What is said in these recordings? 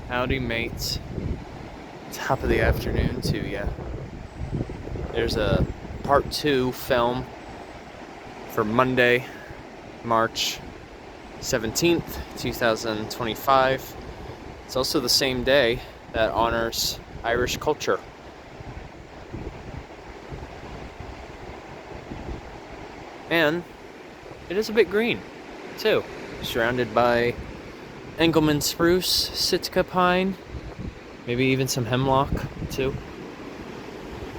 Howdy, mates. Top of the afternoon to ya. There's a part 2 film for Monday, March 17th, 2025. It's also the same day that honors Irish culture. And it is a bit green, too. Surrounded by Engelmann spruce, Sitka pine, maybe even some hemlock, too.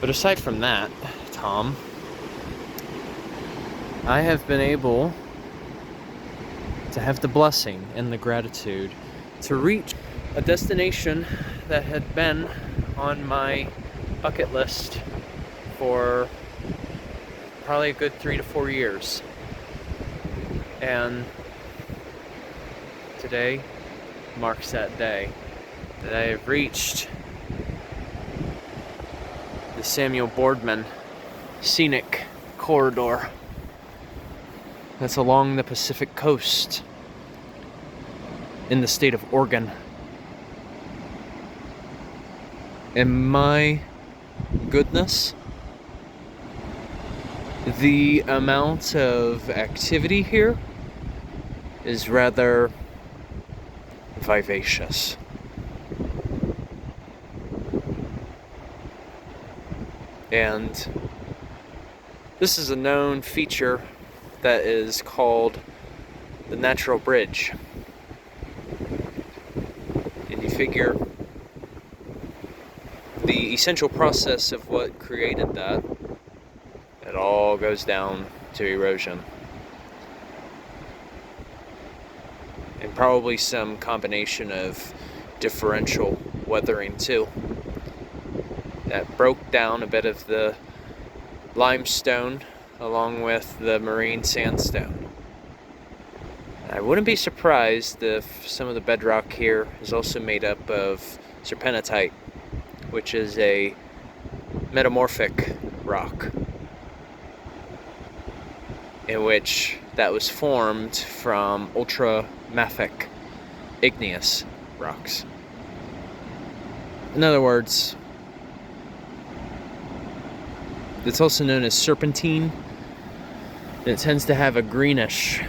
But aside from that, Tom, I have been able to have the blessing and the gratitude to reach a destination that had been on my bucket list for probably a good 3 to 4 years. And today marks that day that I have reached the Samuel Boardman Scenic Corridor that's along the Pacific coast in the state of Oregon. And my goodness, the amount of activity here is rather vivacious. And this is a known feature that is called the natural bridge. And you figure the essential process of what created that, it all goes down to erosion. And probably some combination of differential weathering too. That broke down a bit of the limestone along with the marine sandstone. I wouldn't be surprised if some of the bedrock here is also made up of serpentinite, which is a metamorphic rock, in which that was formed from ultramafic igneous rocks. In other words, it's also known as serpentine, and it tends to have a greenish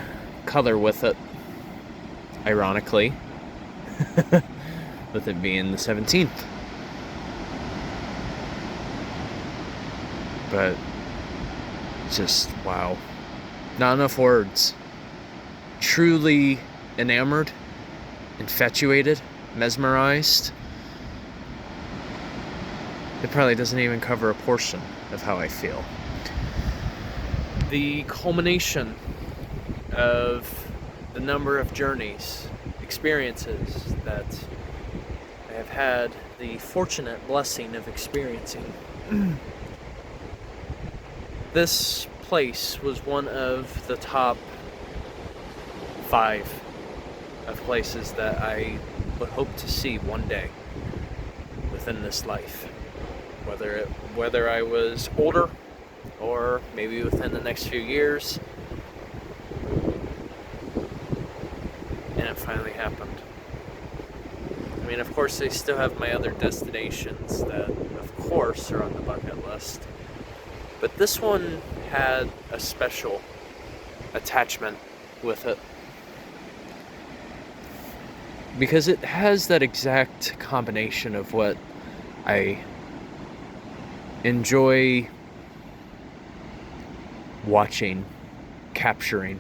color with it, ironically, with it being the 17th. But just wow. Not enough words. Truly enamored, infatuated, mesmerized. It probably doesn't even cover a portion of how I feel. The culmination of the number of journeys, experiences that I have had the fortunate blessing of experiencing. This place was one of the top 5 of places that I would hope to see one day within this life. Whether I was older or maybe within the next few years. And it finally happened. I mean, of course, I still have my other destinations that, of course, are on the bucket list. But this one had a special attachment with it. Because it has that exact combination of what I enjoy watching, capturing,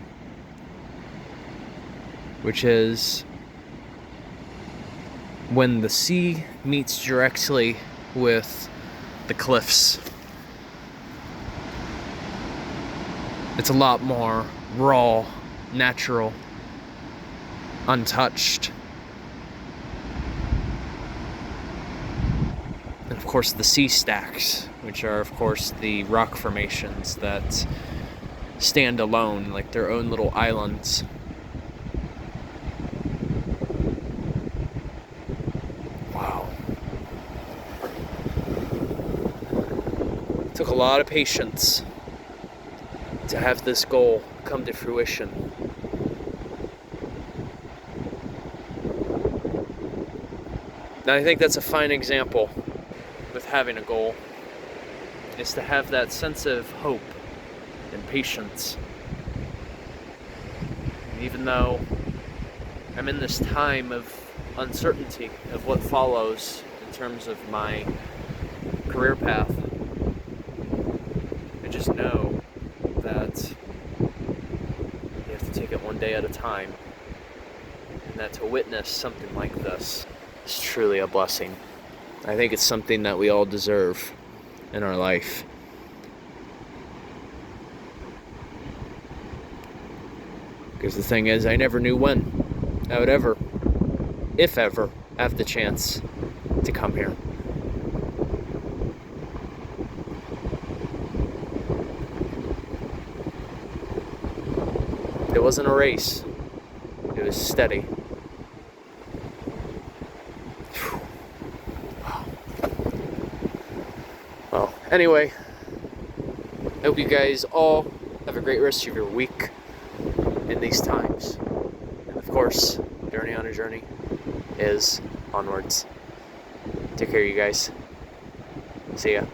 which is when the sea meets directly with the cliffs. It's a lot more raw, natural, untouched. And of course the sea stacks, which are of course the rock formations that stand alone like their own little islands. Wow. It took a lot of patience to have this goal come to fruition. And I think that's a fine example with having a goal, is to have that sense of hope and patience. And even though I'm in this time of uncertainty of what follows in terms of my career path, I just know that you have to take it one day at a time, and that to witness something like this is truly a blessing. I think it's something that we all deserve in our life. Because the thing is, I never knew when I would ever, if ever, have the chance to come here. It wasn't a race. It was steady. Wow. Well, anyway, I hope you guys all have a great rest of your week in these times. And of course, Journey on a Journey is onwards. Take care, you guys. See ya.